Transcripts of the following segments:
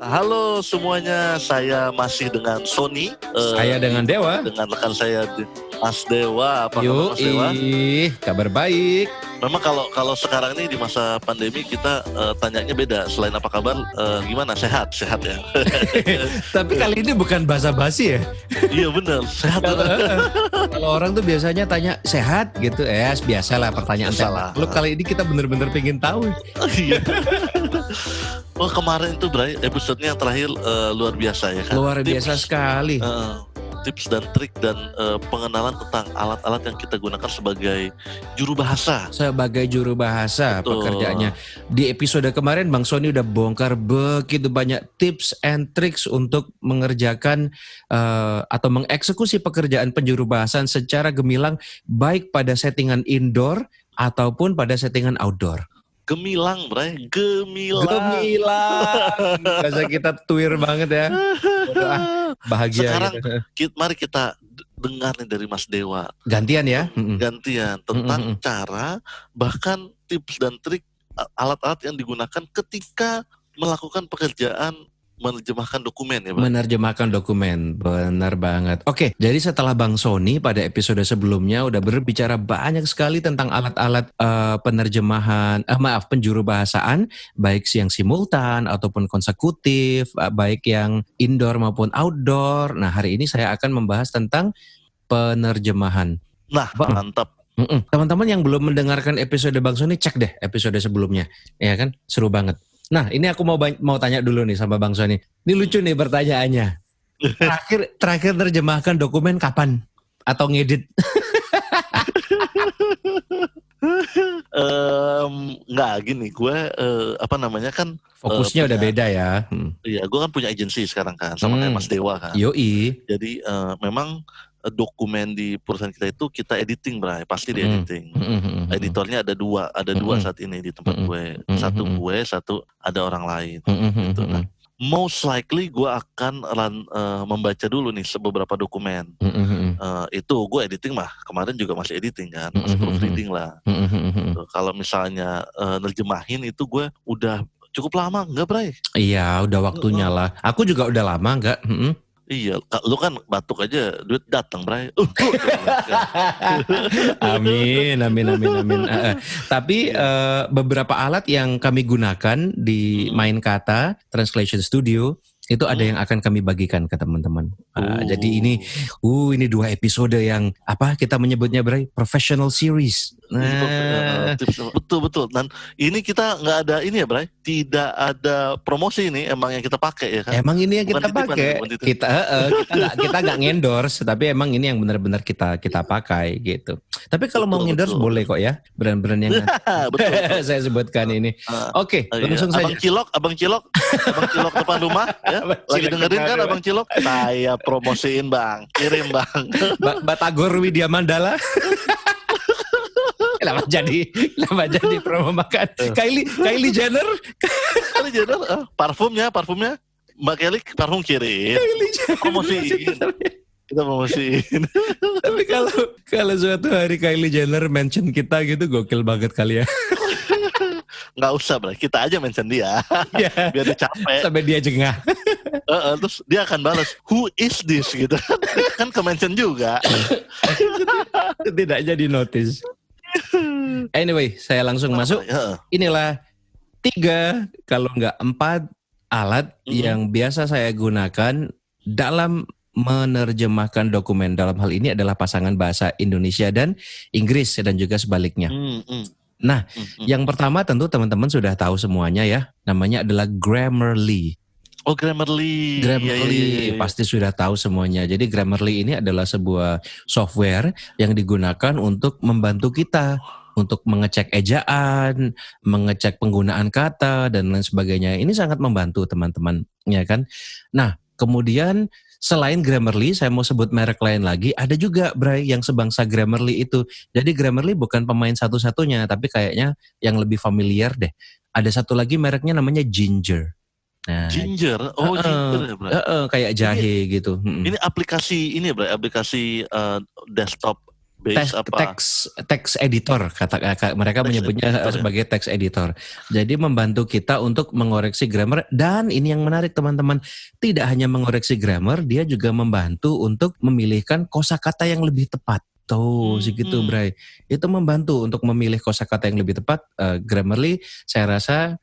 Halo semuanya, saya masih dengan Sony. Saya dengan Dewa. Dengan rekan saya Mas Dewa. Apa kabar Mas Dewa? Kabar baik. Memang kalau sekarang ini di masa pandemi kita tanyanya beda. Selain apa kabar, gimana? Sehat ya. Tapi kali ini bukan basa-basi ya. Iya benar, sehat. Kalau orang tuh biasanya tanya sehat gitu, biasalah pertanyaan. Lu kali ini kita bener-bener pengen tahu. Iya. Oh kemarin itu Bray, episode-nya yang terakhir luar biasa ya kan? Luar biasa sekali. Tips dan trik dan pengenalan tentang alat-alat yang kita gunakan sebagai juru bahasa. Sebagai juru bahasa pekerjaannya. Di episode kemarin Bang Sony udah bongkar begitu banyak tips and tricks untuk mengerjakan atau mengeksekusi pekerjaan penjuru bahasan secara gemilang baik pada settingan indoor ataupun pada settingan outdoor. Gemilang, Bray. Gemilang. Bahasa kita tuir banget ya. Bahagia. Sekarang mari kita dengar nih dari Mas Dewa. Gantian ya? Gantian tentang cara bahkan tips dan trik alat-alat yang digunakan ketika melakukan pekerjaan menerjemahkan dokumen ya Bang? Menerjemahkan dokumen, benar banget. Oke, jadi setelah Bang Sony pada episode sebelumnya udah berbicara banyak sekali tentang alat-alat penjuru bahasaan, baik yang simultan ataupun konsekutif, baik yang indoor maupun outdoor. Nah, hari ini saya akan membahas tentang penerjemahan. Nah, mantap. Teman-teman yang belum mendengarkan episode Bang Sony, cek deh episode sebelumnya, ya kan? Seru banget. Nah, ini aku mau tanya dulu nih sama Bang Sony. Ini lucu nih pertanyaannya. Terakhir terjemahkan dokumen kapan? Atau ngedit? Nggak gini, gue kan fokusnya udah beda ya. Iya, gue kan punya agensi sekarang kan, sama kayak Mas Dewa kan. Yoi. Jadi memang dokumen di perusahaan kita itu kita editing, Bray, pasti di editing. Editornya ada dua saat ini di tempat gue. Satu ada orang lain. Gitu. Nah, most likely gue akan membaca dulu nih beberapa dokumen. Itu gue editing mah kemarin juga masih editing kan, masih proofreading lah. Kalau misalnya nerjemahin itu gue udah cukup lama enggak, Bray? Iya, udah waktunya lah. Aku juga udah lama enggak. Iya, lu kan batuk aja duit datang, Bray. Amin. Tapi beberapa alat yang kami gunakan di Main Kata Translation Studio itu ada yang akan kami bagikan ke teman-teman. Jadi ini 2 episode yang kita menyebutnya Bray, professional series. Nah, betul. Dan ini kita nggak ada ini ya, Bray. Tidak ada promosi ini, emang yang kita pakai ya kan. Emang ini yang kita pakai. Kita nggak ngendorse, tapi emang ini yang benar-benar kita pakai gitu. Tapi kalau mau ngendorse boleh kok ya, brand-brand yang betul. saya sebutkan ini. Oke, langsung saja. Abang Cilok depan rumah ya. Lagi dengerin kan Abang Cilok? Saya promosiin, Bang. Kirim, Bang. Batagor Widya Mandala. Kenapa jadi promo makan? Kylie Jenner. Parfumnya Mbak Kelly parfum kirim. Promosiin. Kita promosiin. Tapi kalau suatu hari Kylie Jenner mention kita gitu, gokil banget kali ya. Nggak usah, Bro. Kita aja mention dia. Biar dia capek. Sampai dia jengah. Terus dia akan balas, who is this? Gitu. Kan ke-mention juga. Tidak jadi notice. Anyway, saya langsung masuk. Inilah 3 kalau nggak 4 alat yang biasa saya gunakan dalam menerjemahkan dokumen. Dalam hal ini adalah pasangan bahasa Indonesia dan Inggris dan juga sebaliknya. Nah, yang pertama tentu teman-teman sudah tahu semuanya ya. Namanya adalah Grammarly. Oh, Grammarly. Grammarly, pasti sudah tahu semuanya. Jadi Grammarly ini adalah sebuah software yang digunakan untuk membantu kita untuk mengecek ejaan, mengecek penggunaan kata dan lain sebagainya. Ini sangat membantu teman-teman, ya kan? Nah, kemudian selain Grammarly, saya mau sebut merek lain lagi. Ada juga, Bray, yang sebangsa Grammarly itu. Jadi Grammarly bukan pemain satu-satunya, tapi kayaknya yang lebih familiar deh. Ada satu lagi mereknya namanya Ginger. Nah, Ginger ya, Bray. Kayak jahe gitu. Ini aplikasi ini ya, Bray, aplikasi desktop text editor mereka menyebutnya sebagai text editor. Jadi membantu kita untuk mengoreksi grammar, dan ini yang menarik teman-teman, tidak hanya mengoreksi grammar, dia juga membantu untuk memilihkan kosakata yang lebih tepat. Tuh segitu Bray. Itu membantu untuk memilih kosakata yang lebih tepat. Grammarly saya rasa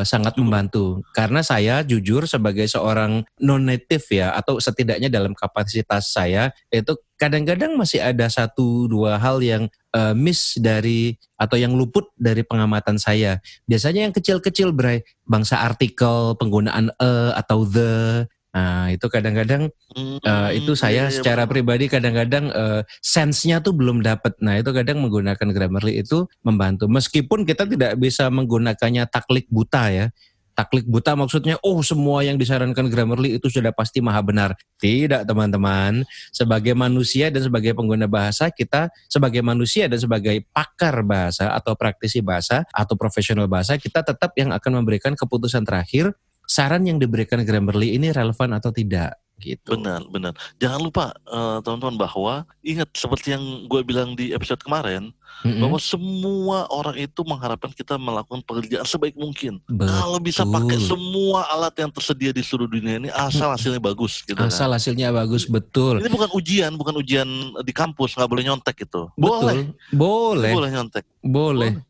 sangat membantu, karena saya jujur sebagai seorang non-native ya, atau setidaknya dalam kapasitas saya itu kadang-kadang masih ada 1-2 hal yang miss dari atau yang luput dari pengamatan saya. Biasanya yang kecil-kecil Bray, bangsa artikel, penggunaan atau the. Nah itu kadang-kadang itu saya secara pribadi kadang-kadang sense-nya tuh belum dapat. Nah itu kadang menggunakan Grammarly itu membantu. Meskipun kita tidak bisa menggunakannya taklik buta ya. Taklik buta maksudnya semua yang disarankan Grammarly itu sudah pasti maha benar. Tidak teman-teman. Sebagai manusia dan sebagai pengguna bahasa, kita sebagai manusia dan sebagai pakar bahasa atau praktisi bahasa atau profesional bahasa, kita tetap yang akan memberikan keputusan terakhir. Saran yang diberikan Grammarly ini relevan atau tidak gitu. Benar. Jangan lupa teman-teman bahwa ingat seperti yang gue bilang di episode kemarin, bahwa semua orang itu mengharapkan kita melakukan pekerjaan sebaik mungkin. Kalau bisa pakai semua alat yang tersedia di seluruh dunia ini, asal hasilnya bagus gitu. Asal hasilnya bagus, betul. Ini bukan ujian di kampus, nggak boleh nyontek itu. Boleh nyontek. Boleh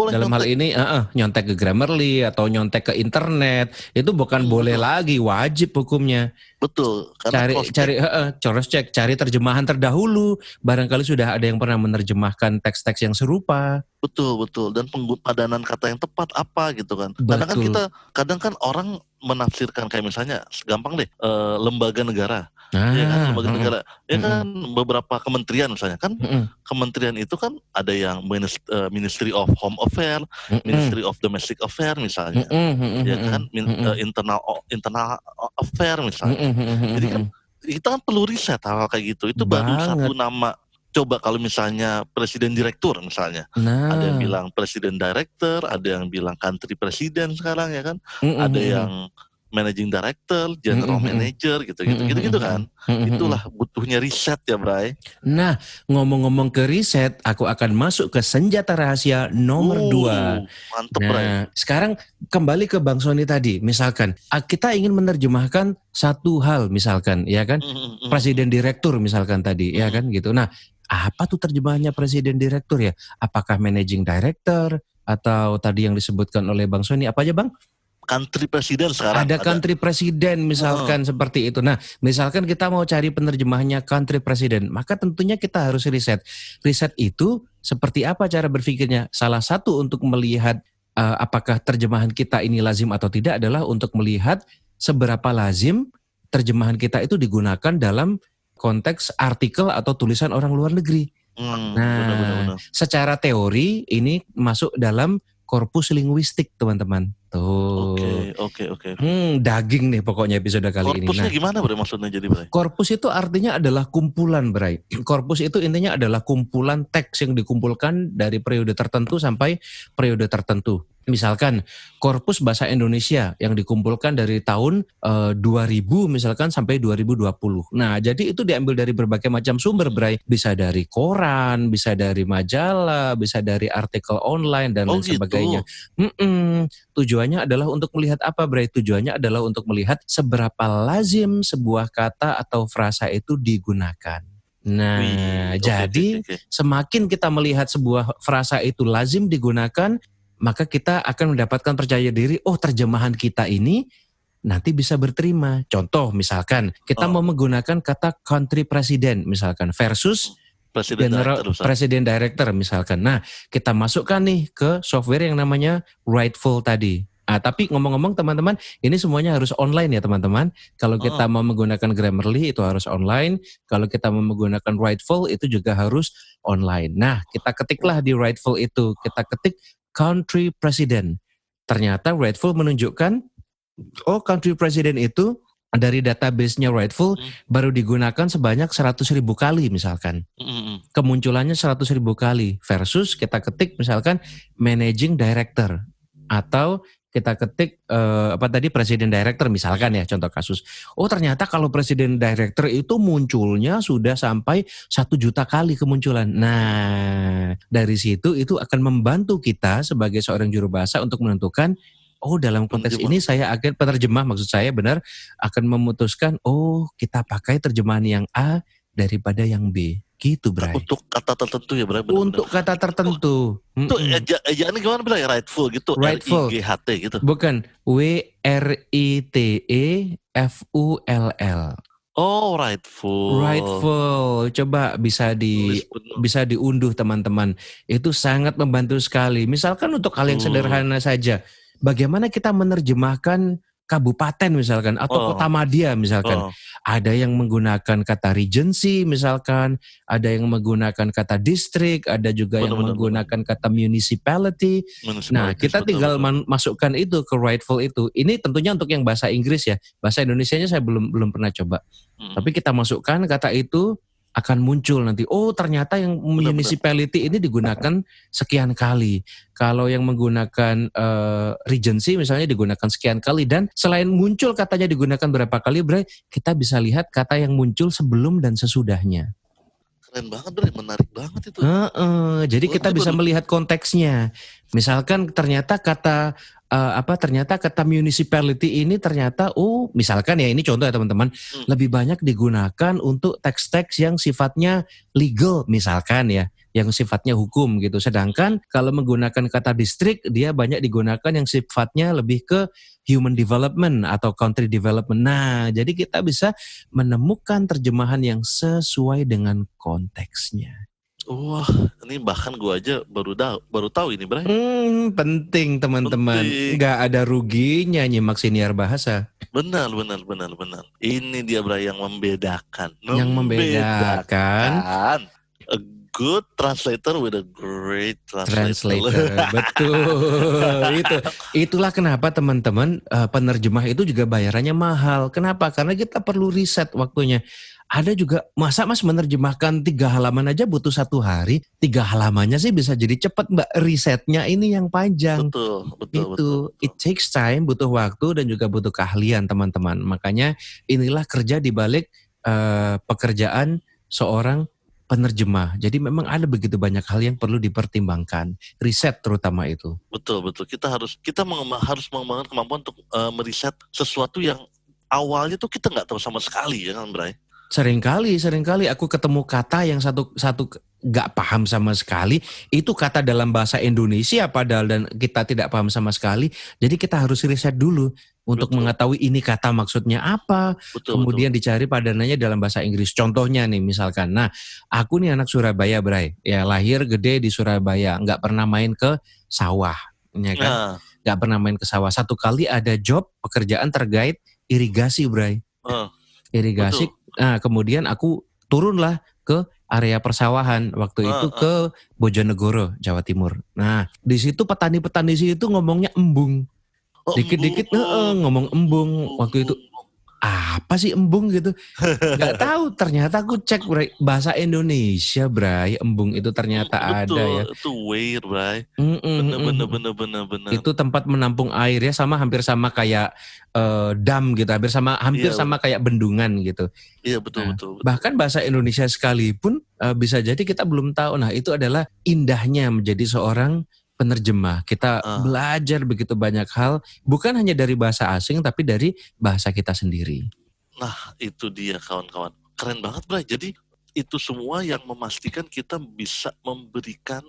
dalam hal ini nyontek ke Grammarly atau nyontek ke internet itu bukan boleh lagi, wajib hukumnya. Betul. Cari terjemahan terdahulu. Barangkali sudah ada yang pernah menerjemahkan teks-teks yang serupa. Betul. Dan padanan kata yang tepat apa gitu kan. Kadang kan orang menafsirkan kayak misalnya gampang deh, lembaga negara. Ya kan, lembaga negara. Ya kan beberapa kementerian misalnya kan. Kementerian itu kan ada yang Ministry of Home Affairs, Ministry of Domestic Affairs misalnya. Ya kan, internal Affairs misalnya. Jadi kan kita kan perlu riset hal kayak gitu. Itu baru satu nama. Coba kalau misalnya presiden direktur misalnya, ada yang bilang presiden director, ada yang bilang country president sekarang ya kan, ada yang managing director, general manager gitu kan. Itulah butuhnya riset ya Bray. Nah ngomong-ngomong ke riset, aku akan masuk ke senjata rahasia nomor 2. Mantep Bray. Sekarang kembali ke Bang Sony tadi, misalkan kita ingin menerjemahkan satu hal misalkan, ya kan, presiden direktur misalkan tadi, ya kan gitu. Nah apa tuh terjemahannya presiden direktur ya? Apakah managing director atau tadi yang disebutkan oleh Bang Sony apa aja Bang? Country president sekarang. Ada country president misalkan seperti itu. Nah, misalkan kita mau cari penerjemahnya country president, maka tentunya kita harus riset. Riset itu seperti apa cara berpikirnya? Salah satu untuk melihat apakah terjemahan kita ini lazim atau tidak adalah untuk melihat seberapa lazim terjemahan kita itu digunakan dalam konteks artikel atau tulisan orang luar negeri. Benar. Secara teori ini masuk dalam korpus linguistik teman-teman. Tuh. Oke. Daging nih pokoknya episode kali ini. Korpusnya gimana Bray maksudnya jadi Bray? Korpus itu artinya adalah kumpulan Bray. Korpus itu intinya adalah kumpulan teks yang dikumpulkan dari periode tertentu sampai periode tertentu. Misalkan korpus bahasa Indonesia yang dikumpulkan dari tahun 2000 misalkan sampai 2020. Nah, jadi itu diambil dari berbagai macam sumber Bray. Bisa dari koran, bisa dari majalah, bisa dari artikel online dan lain sebagainya. Tujuannya adalah untuk melihat apa Bray? Tujuannya adalah untuk melihat seberapa lazim sebuah kata atau frasa itu digunakan. Nah, jadi semakin kita melihat sebuah frasa itu lazim digunakan, maka kita akan mendapatkan percaya diri, terjemahan kita ini nanti bisa berterima. Contoh misalkan, kita mau menggunakan kata country president misalkan versus presiden director misalkan. Nah, kita masukkan nih ke software yang namanya Writeful tadi. Tapi ngomong-ngomong teman-teman, ini semuanya harus online ya teman-teman. Kalau kita mau menggunakan Grammarly itu harus online. Kalau kita mau menggunakan Writeful itu juga harus online. Nah, kita ketiklah di Writeful itu, kita ketik country president. Ternyata Writeful menunjukkan, country president itu dari database-nya Writeful baru digunakan sebanyak 100.000 kali misalkan. Kemunculannya 100.000 kali versus kita ketik misalkan managing director atau kita ketik presiden director misalkan ya, contoh kasus. Oh ternyata kalau presiden director itu munculnya sudah sampai 1 juta kali kemunculan. Nah dari situ itu akan membantu kita sebagai seorang juru bahasa untuk menentukan, oh dalam konteks ini saya akan penerjemah, maksud saya benar, akan memutuskan oh kita pakai terjemahan yang A daripada yang B. Gitu, Bray. Untuk kata tertentu ya, Bray. Untuk kata tertentu. Itu ejaannya gimana, Bray? Rightful gitu, Rightful. R-I-G-H-T gitu. Bukan, W-R-I-T-E-F-U-L-L. Oh, rightful. Rightful. Coba bisa diunduh teman-teman. Itu sangat membantu sekali. Misalkan untuk hal yang sederhana saja. Bagaimana kita menerjemahkan kabupaten misalkan atau kota madya misalkan. Ada yang menggunakan kata regency misalkan, ada yang menggunakan kata district, ada juga yang menggunakan kata municipality. Nah, kita tinggal masukkan itu ke rightful itu. Ini tentunya untuk yang bahasa Inggris ya. Bahasa Indonesianya saya belum pernah coba. Tapi kita masukkan kata itu, akan muncul nanti. Oh ternyata yang municipality ini digunakan sekian kali. Kalau yang menggunakan regency misalnya digunakan sekian kali. Dan selain muncul katanya digunakan berapa kali, Bray, kita bisa lihat kata yang muncul sebelum dan sesudahnya. Keren banget, Bray. Menarik banget itu. Jadi kita bisa melihat konteksnya. Misalkan ternyata kata municipality ini ternyata misalkan ya, ini contoh ya teman-teman, lebih banyak digunakan untuk teks-teks yang sifatnya legal misalkan ya, yang sifatnya hukum gitu. Sedangkan kalau menggunakan kata district, dia banyak digunakan yang sifatnya lebih ke human development atau country development. Nah, jadi kita bisa menemukan terjemahan yang sesuai dengan konteksnya. Wah, ini bahkan gua aja baru tahu ini, Bray. Penting teman-teman. Nggak ada ruginya nyimak siniar bahasa. Benar. Ini dia, Bray, yang membedakan. Yang membedakan. A good translator with a great translator. Betul. Itulah kenapa teman-teman penerjemah itu juga bayarannya mahal. Kenapa? Karena kita perlu riset waktunya. Ada juga, masa Mas menerjemahkan 3 halaman aja butuh 1 hari, 3 halamannya sih bisa jadi cepat, Mbak. Risetnya ini yang panjang. Betul. It takes time, butuh waktu dan juga butuh keahlian teman-teman. Makanya inilah kerja di balik pekerjaan seorang penerjemah. Jadi memang ada begitu banyak hal yang perlu dipertimbangkan, riset terutama itu. Betul. Kita harus mengembangkan kemampuan untuk meriset sesuatu yang awalnya tuh kita nggak tahu sama sekali, ya kan, Bray? Seringkali aku ketemu kata yang satu gak paham sama sekali. Itu kata dalam bahasa Indonesia padahal dan kita tidak paham sama sekali. Jadi kita harus riset dulu untuk mengetahui ini kata maksudnya apa. Kemudian dicari padanannya dalam bahasa Inggris. Contohnya nih misalkan, nah aku nih anak Surabaya, Bray. Ya lahir gede di Surabaya, gak pernah main ke sawah, ya kan? Gak pernah main ke sawah. Satu kali ada job pekerjaan terkait irigasi, Bray. Irigasi. Nah, kemudian aku turunlah ke area persawahan waktu itu ke Bojonegoro, Jawa Timur. Nah, di situ petani-petani situ ngomongnya embung. Dikit-dikit ngomong embung. Waktu itu apa sih embung gitu? Gak tahu. Ternyata aku cek bahasa Indonesia, Bray. Embung itu ternyata ada ya. Itu weir, Bray. Bener. Itu tempat menampung air ya, hampir sama kayak dam gitu, hampir sama kayak bendungan gitu. Iya betul. Bahkan bahasa Indonesia sekalipun bisa jadi kita belum tahu. Nah itu adalah indahnya menjadi seorang penerjemah. Kita belajar begitu banyak hal, bukan hanya dari bahasa asing, tapi dari bahasa kita sendiri. Nah itu dia kawan-kawan, keren banget, Bray. Jadi itu semua yang memastikan kita bisa memberikan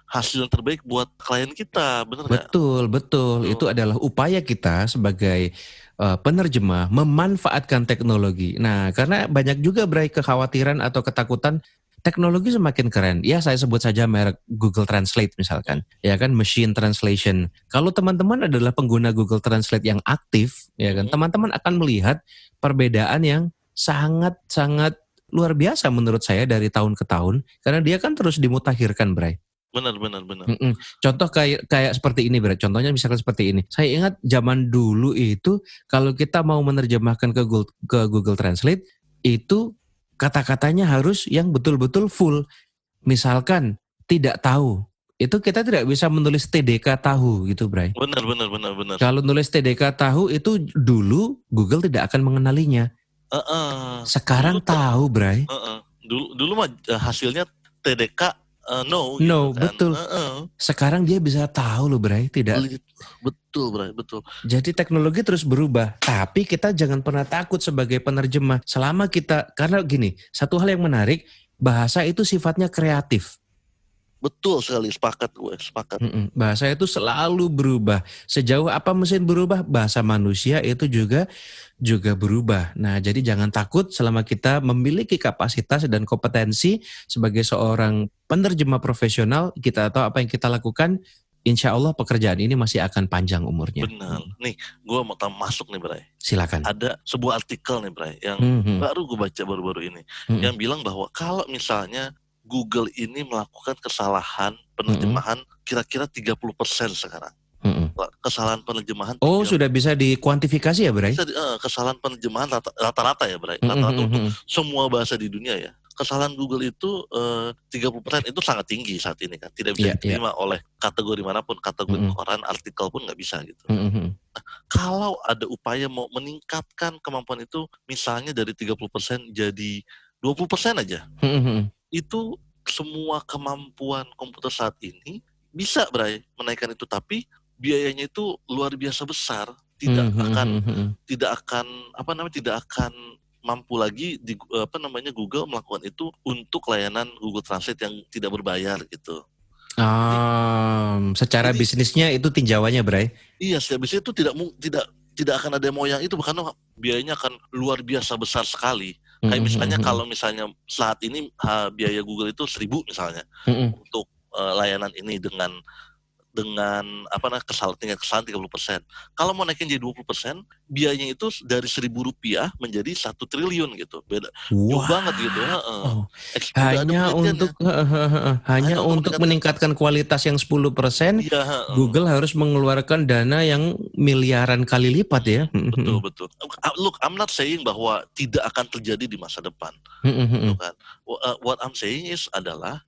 hasil yang terbaik buat klien kita, benar nggak? Betul. Itu adalah upaya kita sebagai penerjemah memanfaatkan teknologi. Nah, karena banyak juga, Bray, kekhawatiran atau ketakutan teknologi semakin keren. Ya, saya sebut saja merek Google Translate misalkan. Ya kan, machine translation. Kalau teman-teman adalah pengguna Google Translate yang aktif, ya kan, teman-teman akan melihat perbedaan yang sangat-sangat luar biasa menurut saya dari tahun ke tahun, karena dia kan terus dimutakhirkan, Bray. Benar. Contoh kayak seperti ini, Bray. Contohnya misalkan seperti ini. Saya ingat zaman dulu itu kalau kita mau menerjemahkan ke Google Translate itu kata-katanya harus yang betul-betul full. Misalkan tidak tahu, itu kita tidak bisa menulis TDK tahu gitu, Bray. Benar. Kalau nulis TDK tahu itu dulu Google tidak akan mengenalinya. Sekarang dulu, tahu, Bray. Dulu mah hasilnya TDK no No, gitu kan. betul. Sekarang dia bisa tahu loh, Bray. Tidak. Betul, Bray, betul. Jadi teknologi terus berubah, tapi kita jangan pernah takut sebagai penerjemah. Selama kita, karena gini, satu hal yang menarik, bahasa itu sifatnya kreatif. Betul sekali, sepakat. Bahasa itu selalu berubah. Sejauh apa mesin berubah, bahasa manusia itu juga berubah. Nah, jadi jangan takut selama kita memiliki kapasitas dan kompetensi sebagai seorang penerjemah profesional, kita tahu apa yang kita lakukan, insya Allah pekerjaan ini masih akan panjang umurnya. Benar. Nih, gue mau masuk nih, Bray. Silakan. Ada sebuah artikel nih, Bray, yang baru gue baca baru-baru ini, yang bilang bahwa kalau misalnya Google ini melakukan kesalahan penerjemahan kira-kira 30% sekarang. Kesalahan penerjemahan. Oh, sudah bisa dikuantifikasi ya, Bray? Kesalahan penerjemahan rata-rata ya, Bray. Rata-rata untuk semua bahasa di dunia ya. Kesalahan Google itu 30% itu sangat tinggi saat ini kan. Tidak bisa diterima oleh kategori manapun, kategori koran, artikel pun nggak bisa gitu. Nah, kalau ada upaya mau meningkatkan kemampuan itu, misalnya dari 30% jadi 20% aja. Itu semua kemampuan komputer saat ini bisa, Bray, menaikkan itu, tapi biayanya itu luar biasa besar, tidak akan mampu lagi Google melakukan itu untuk layanan Google Translate yang tidak berbayar gitu. Secara bisnisnya itu tinjauannya, Bray? Iya, secara bisnis itu tidak akan ada yang itu, karena biayanya akan luar biasa besar sekali. Kayak misalnya kalau misalnya saat ini biaya Google itu 1.000 misalnya untuk layanan ini dengan tingkat kesalahan 30%. Kalau mau naikin jadi 20%, biayanya itu dari Rp1.000 menjadi 1 triliun gitu. Beda. Jauh banget gitu. Hanya untuk meningkatkan kualitas yang 10%, Google harus mengeluarkan dana yang miliaran kali lipat ya. Betul. Look, I'm not saying bahwa tidak akan terjadi di masa depan. Kan? What I'm saying is adalah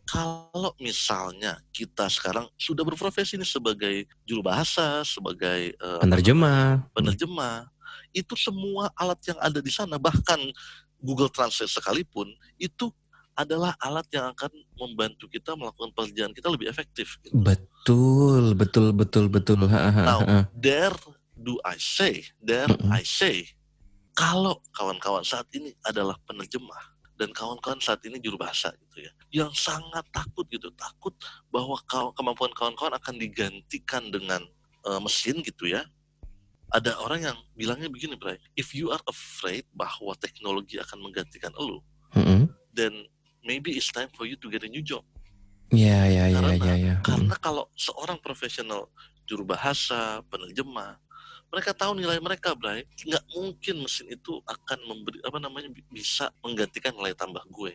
kalau misalnya kita sekarang sudah berprofesi ini sebagai juru bahasa, sebagai penerjemah, itu semua alat yang ada di sana, bahkan Google Translate sekalipun, itu adalah alat yang akan membantu kita melakukan pekerjaan kita lebih efektif. Gitu. Betul. Now, I say, kalau kawan-kawan saat ini adalah penerjemah, dan kawan-kawan saat ini juru bahasa gitu ya, yang sangat takut bahwa kemampuan kawan-kawan akan digantikan dengan mesin gitu ya. Ada orang yang bilangnya begini, Bray, if you are afraid bahwa teknologi akan menggantikan elu, then maybe it's time for you to get a new job. Karena kalau seorang profesional juru bahasa, penerjemah, mereka tahu nilai mereka, Bray. Nggak mungkin mesin itu akan bisa menggantikan nilai tambah gue.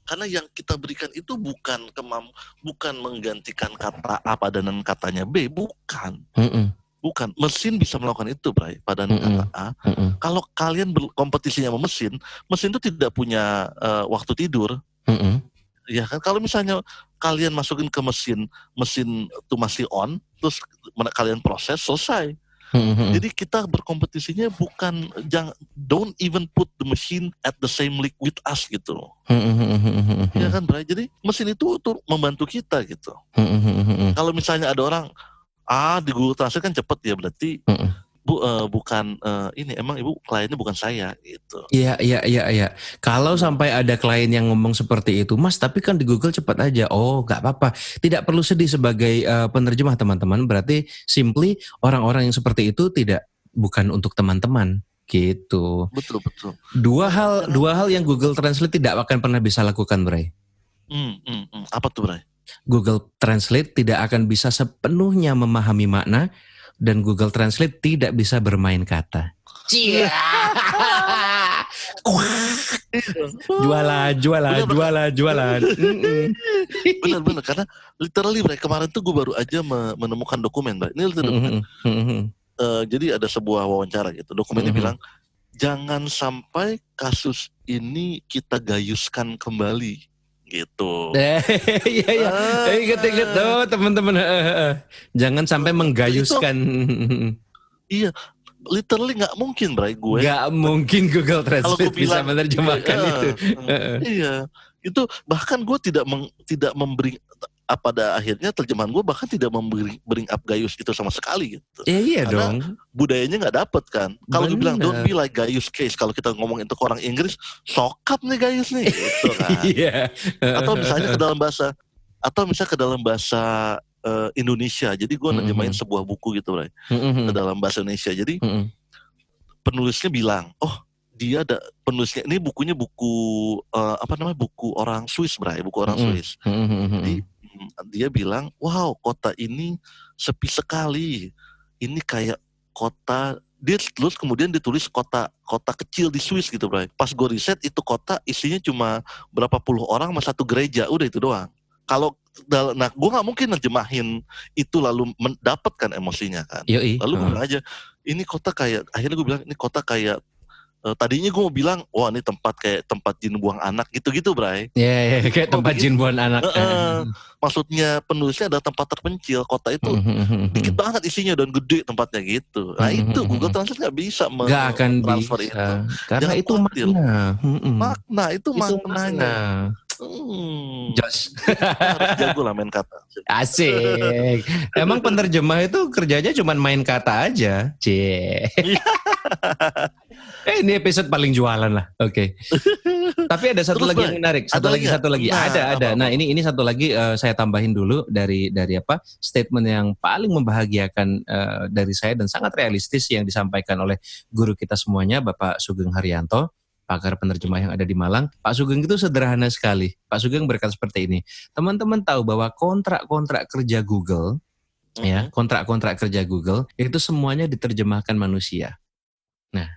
Karena yang kita berikan itu bukan menggantikan kata A padanan katanya B, bukan. Bukan. Mesin bisa melakukan itu, Bray, padanan kata A. Kalau kalian berkompetisinya sama mesin itu tidak punya waktu tidur. Ya kan, kalau misalnya kalian masukin ke mesin itu masih on, terus kalian proses, selesai. Jadi kita berkompetisinya bukan, don't even put the machine at the same league with us gitu. Ya kan, Bray? Jadi mesin itu membantu kita gitu. Kalau misalnya ada orang, di Google Translate kan cepet ya, berarti bukan emang ibu kliennya bukan saya gitu. Iya. Kalau sampai ada klien yang ngomong seperti itu, Mas, tapi kan di Google cepat aja. Oh, nggak apa-apa. Tidak perlu sedih sebagai penerjemah, teman-teman. Berarti simply orang-orang yang seperti itu bukan untuk teman-teman gitu. Betul. Dua hal yang Google Translate tidak akan pernah bisa lakukan, Bray. Apa tuh, Bray? Google Translate tidak akan bisa sepenuhnya memahami makna, dan Google Translate tidak bisa bermain kata. Jualan. Benar, karena literally, Bray, kemarin tuh gue baru aja menemukan dokumen, Bray. Ini dokumen. Jadi ada sebuah wawancara gitu. Dokumennya bilang, jangan sampai kasus ini kita gayuskan kembali gitu. Iya iya. Ingat-ingat teman-teman. Jangan sampai menggayuskan. Iya, literally nggak mungkin, Bray, gue. Nggak mungkin Google Translate bisa menerjemahkan itu. Iya, itu bahkan gue tidak memberi, pada akhirnya terjemahan gue bahkan tidak bring up Gaius itu sama sekali gitu. Iya karena dong. Budayanya nggak dapet kan. Kalau dibilang don't be like Gaius case, kalau kita ngomong itu ke orang Inggris, sokap nih Gaius nih, gitu kan. Iya. Atau misalnya ke dalam bahasa Indonesia. Jadi gue nerjemahin sebuah buku gitu, Bray, ke dalam bahasa Indonesia. Jadi penulisnya bilang, dia ada penulisnya ini bukunya buku buku orang Swiss, Bray, buku orang Swiss. Jadi dia bilang, wow, kota ini sepi sekali. Ini kayak kota, dia terus kemudian ditulis kota kecil di Swiss gitu, Bray. Pas gue riset itu kota isinya cuma berapa puluh orang sama satu gereja, udah itu doang. Nah gue nggak mungkin nerjemahin itu lalu mendapatkan emosinya kan. Lalu gue bilang aja, ini kota kayak, akhirnya gue bilang ini kota kayak, tadinya gue mau bilang, wah ini tempat jin buang anak gitu-gitu, Bray. Iya, kayak tempat jin buang anak. Maksudnya penulisnya adalah tempat terpencil, kota itu dikit banget isinya dan gede tempatnya gitu. Nah itu Google Translate nggak bisa transfer itu. Karena itu makna. Itu maknanya. Jos. Harus jago lah main kata. Asik. Emang penerjemah itu kerjanya cuma main kata aja. Ini episode paling jualan lah. Oke. Tapi ada satu lagi yang menarik. Satu lagi. Ada. Nah, ini satu lagi saya tambahin dulu dari statement yang paling membahagiakan dari saya dan sangat realistis yang disampaikan oleh guru kita semuanya, Bapak Sugeng Haryanto, pakar penerjemah yang ada di Malang. Pak Sugeng itu sederhana sekali. Pak Sugeng berkata seperti ini. Teman-teman tahu bahwa kontrak-kontrak kerja Google, ya, kontrak-kontrak kerja Google itu semuanya diterjemahkan manusia. Nah,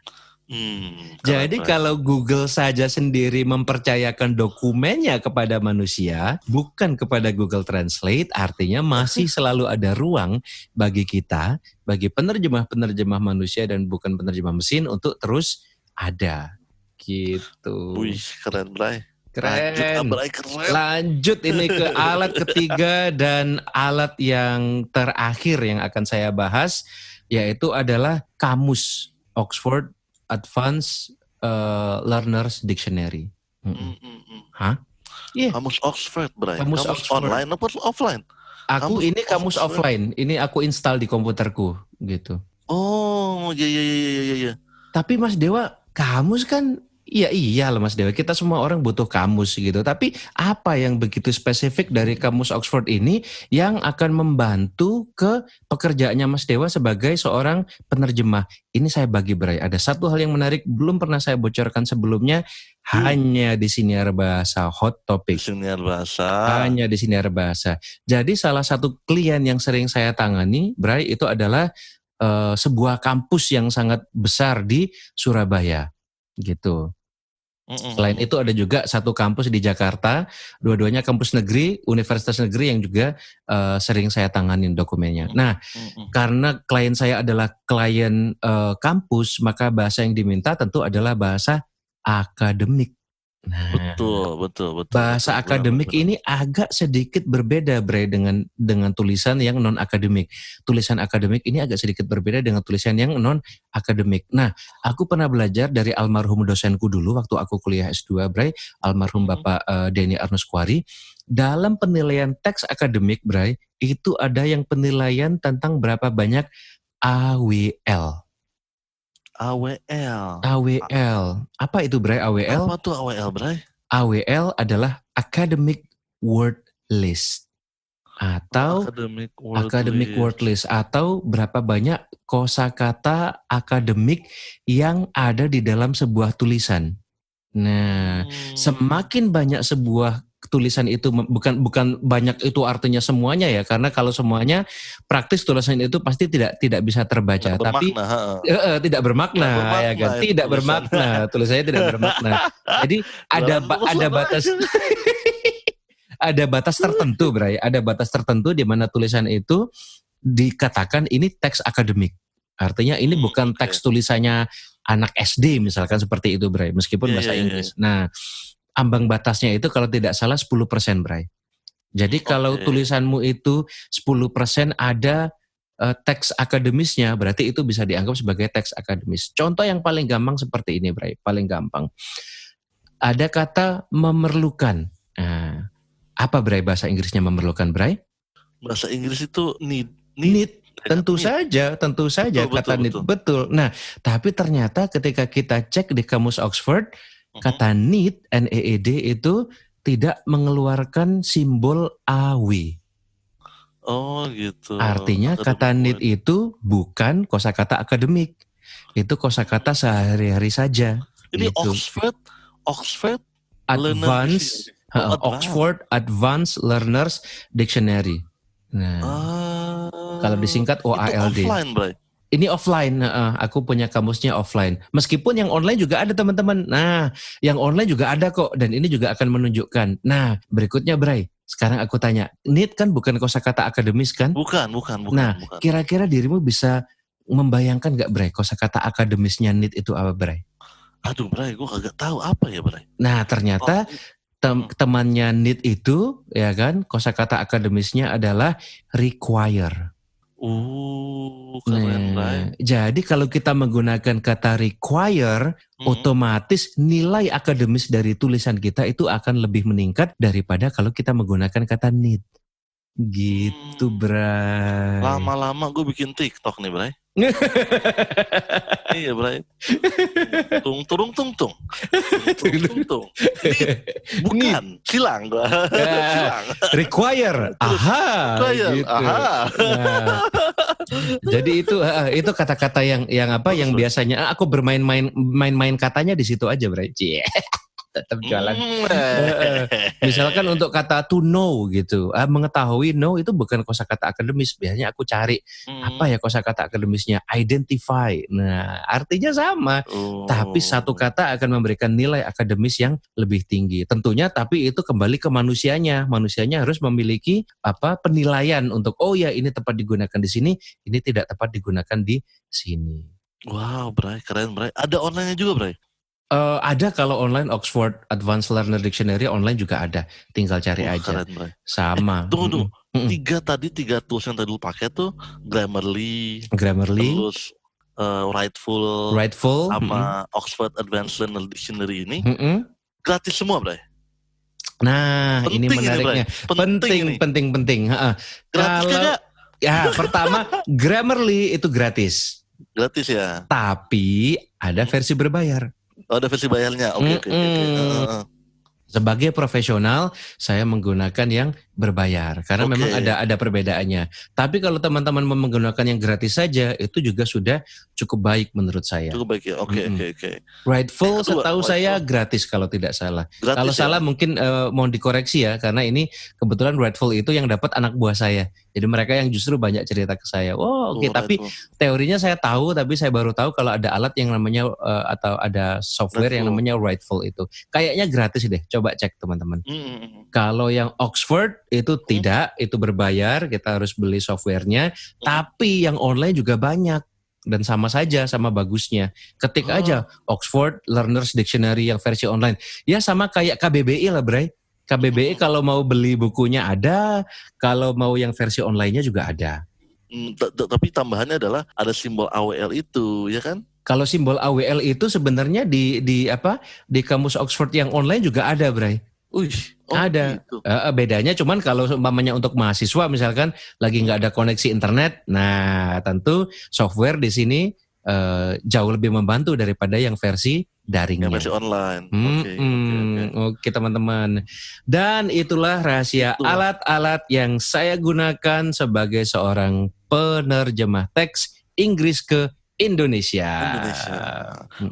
jadi kalau Google saja sendiri mempercayakan dokumennya kepada manusia, bukan kepada Google Translate, artinya masih selalu ada ruang bagi kita, bagi penerjemah-penerjemah manusia dan bukan penerjemah mesin untuk terus ada. Gitu. Wih, keren, Bray. Keren. Lanjut ini ke alat ketiga dan alat yang terakhir yang akan saya bahas, yaitu adalah kamus Oxford Advanced Learners Dictionary. Hah? Yeah. Kamus Oxford, Bray. Kamus Oxford. Online apa offline? Kamus offline. Ini aku install di komputerku gitu. Oh, iya. Tapi Mas Dewa, kamus kan iya lah Mas Dewa, kita semua orang butuh kamus gitu. Tapi apa yang begitu spesifik dari kamus Oxford ini yang akan membantu ke pekerjaannya Mas Dewa sebagai seorang penerjemah? Ini saya bagi, Bray. Ada satu hal yang menarik belum pernah saya bocorkan sebelumnya, hanya di Siniar Bahasa Hot Topic. Hanya di Siniar Bahasa. Jadi salah satu klien yang sering saya tangani, Bray, itu adalah sebuah kampus yang sangat besar di Surabaya gitu. Selain itu ada juga satu kampus di Jakarta, dua-duanya kampus negeri, universitas negeri yang juga sering saya tanganin dokumennya. Nah, karena klien saya adalah klien kampus, maka bahasa yang diminta tentu adalah bahasa akademik. Nah, betul. Bahasa akademik ini agak sedikit berbeda, Bray, dengan tulisan yang non akademik. Tulisan akademik ini agak sedikit berbeda dengan tulisan yang non akademik. Nah, aku pernah belajar dari almarhum dosenku dulu waktu aku kuliah S2, Bray, almarhum Bapak Denny Arnuskwari. Dalam penilaian teks akademik, Bray, itu ada yang penilaian tentang berapa banyak AWL. Apa itu, Bray, AWL? Apa tuh AWL, Bray? AWL adalah Academic Word List atau Academic Word List atau berapa banyak kosakata akademik yang ada di dalam sebuah tulisan. Nah, semakin banyak sebuah tulisan itu, bukan banyak itu artinya semuanya ya, karena kalau semuanya praktis tulisan itu pasti tidak bisa terbaca, tapi tidak bermakna ya kan, tidak bermakna, tulisannya tidak bermakna. Jadi ada batas ada batas tertentu, Bray, ada batas tertentu di mana tulisan itu dikatakan ini teks akademik. Artinya ini bukan teks tulisannya anak SD misalkan seperti itu, Bray, meskipun bahasa Inggris. Nah, ambang batasnya itu kalau tidak salah 10%, Bray. Jadi kalau tulisanmu itu 10% ada teks akademisnya, berarti itu bisa dianggap sebagai teks akademis. Contoh yang paling gampang seperti ini, Bray. Paling gampang. Ada kata memerlukan. Nah, apa, Bray, bahasa Inggrisnya memerlukan, Bray? Bahasa Inggris itu need. Tentu saja kata need. Betul. Nah, tapi ternyata ketika kita cek di kamus Oxford, kata need, N-E-E-D itu tidak mengeluarkan simbol AW. Oh gitu. Artinya kata need itu bukan kosakata akademik. Itu kosakata sehari-hari saja. Ini gitu. Oxford Advanced Learners Dictionary. Nah, kalau disingkat OALD. Itu offline, Bray. Ini offline, aku punya kamusnya offline. Meskipun yang online juga ada, teman-teman. Nah, yang online juga ada kok, dan ini juga akan menunjukkan. Nah, berikutnya, Bray. Sekarang aku tanya, need kan bukan kosakata akademis kan? Bukan. Nah, kira-kira dirimu bisa membayangkan nggak, Bray, kosakata akademisnya need itu apa, Bray? Aduh, Bray, gue kagak tahu apa ya, Bray. Nah, ternyata temannya need itu, ya kan, kosakata akademisnya adalah require. Keren, Bray. Jadi kalau kita menggunakan kata require, otomatis nilai akademis dari tulisan kita itu akan lebih meningkat daripada kalau kita menggunakan kata need. Gitu, Bray. Lama-lama gue bikin TikTok nih, Bray. Iya, Bray. Tung. Bukan, silang gua. Silang. Require. Gitu. Nah, jadi itu kata-kata yang biasanya aku bermain katanya di situ aja, Bray. Tetap jalan. Misalkan untuk kata to know gitu, mengetahui, know itu bukan kosakata akademis. Biasanya aku cari apa ya kosakata akademisnya, identify. Nah, artinya sama, tapi satu kata akan memberikan nilai akademis yang lebih tinggi. Tentunya, tapi itu kembali ke manusianya. Manusianya harus memiliki penilaian untuk ya ini tepat digunakan di sini, ini tidak tepat digunakan di sini. Wow, Bray, keren, Bray. Ada online-nya juga, Bray? Ada kalau online Oxford Advanced Learner Dictionary online juga ada, tinggal cari aja. Keren, Bray. Sama. Tunggu. Tiga tools yang tadi lu pakai tuh Grammarly, terus Writeful, sama Oxford Advanced Learner Dictionary ini gratis semua, Bray. Nah, penting ini menariknya. Penting. Gratis kalau pertama Grammarly itu gratis. Gratis ya. Tapi ada versi berbayar. Ada versi bayarnya. Oke. Sebagai profesional, saya menggunakan yang berbayar karena memang ada perbedaannya. Tapi kalau teman-teman menggunakan yang gratis saja, itu juga sudah cukup baik menurut saya. Cukup baik ya. Oke. Writeful setahu saya gratis kalau tidak salah. Kalau salah mungkin mau dikoreksi ya, karena ini kebetulan Writeful itu yang dapat anak buah saya. Jadi mereka yang justru banyak cerita ke saya. Tapi teorinya saya tahu, tapi saya baru tahu kalau ada alat yang namanya atau ada software yang namanya Writeful itu. Kayaknya gratis deh. Coba cek, teman-teman. Kalau yang Oxford itu tidak, itu berbayar, kita harus beli softwarenya. Tapi yang online juga banyak dan sama saja, sama bagusnya. Ketik aja Oxford Learners Dictionary yang versi online. Ya sama kayak KBBI lah, Bray. KBBI kalau mau beli bukunya ada, kalau mau yang versi online-nya juga ada. Tapi tambahannya adalah ada simbol AWL itu, ya kan? Kalau simbol AWL itu sebenarnya di kamus Oxford yang online juga ada, Bray. Ada. Gitu. Bedanya cuman kalau umpamanya untuk mahasiswa misalkan lagi nggak ada koneksi internet, nah tentu software di sini jauh lebih membantu daripada yang versi daringnya. Yang versi online. Oke, teman-teman. Dan itulah rahasia alat-alat yang saya gunakan sebagai seorang penerjemah teks Inggris ke Indonesia.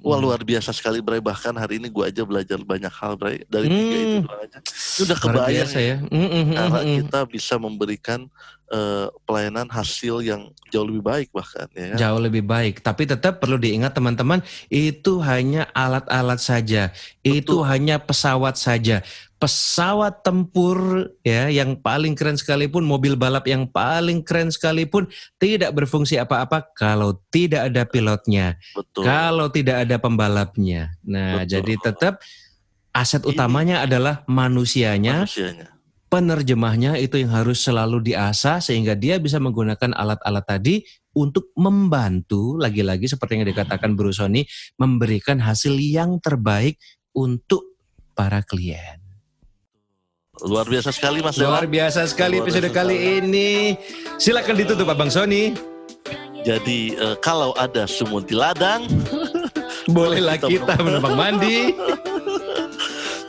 Wah, luar biasa sekali, Bray. Bahkan hari ini gue aja belajar banyak hal, Bray. Dari 3 itu doang aja. Ini udah kebayang ya. Karena kita bisa memberikan pelayanan hasil yang jauh lebih baik bahkan. Ya. Jauh lebih baik. Tapi tetap perlu diingat, teman-teman, itu hanya alat-alat saja. Betul. Itu hanya pesawat saja. Pesawat tempur ya yang paling keren sekalipun, mobil balap yang paling keren sekalipun tidak berfungsi apa-apa kalau tidak ada pilotnya. Betul. Kalau tidak ada pembalapnya. Nah, jadi tetap Aset utamanya adalah manusianya. Penerjemahnya itu yang harus selalu diasah sehingga dia bisa menggunakan alat-alat tadi untuk membantu, lagi-lagi seperti yang dikatakan Bro Sony, memberikan hasil yang terbaik untuk para klien. Luar biasa sekali Mas Dewa. Luar biasa sekali episode kali ini. Silakan ditutup Abang Sony. Jadi kalau ada sumur di ladang, bolehlah kita menumpang mandi.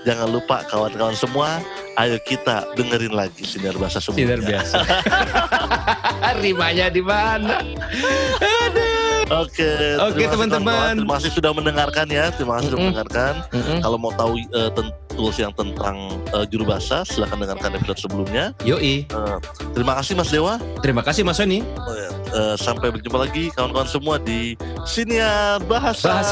Jangan lupa kawan-kawan semua, ayo kita dengerin lagi Sinar Bahasa Sumurnya. Sinar Biasa. Rimanya di mana? Oke, teman-teman. Terima kasih sudah mendengarkan ya. Terima kasih sudah mendengarkan. Kalau mau tahu tools yang tentang juru bahasa, silakan dengarkan episode sebelumnya. Yoi. Terima kasih Mas Dewa. Terima kasih Mas Sony. Sampai berjumpa lagi kawan-kawan semua di Sinar Bahasa.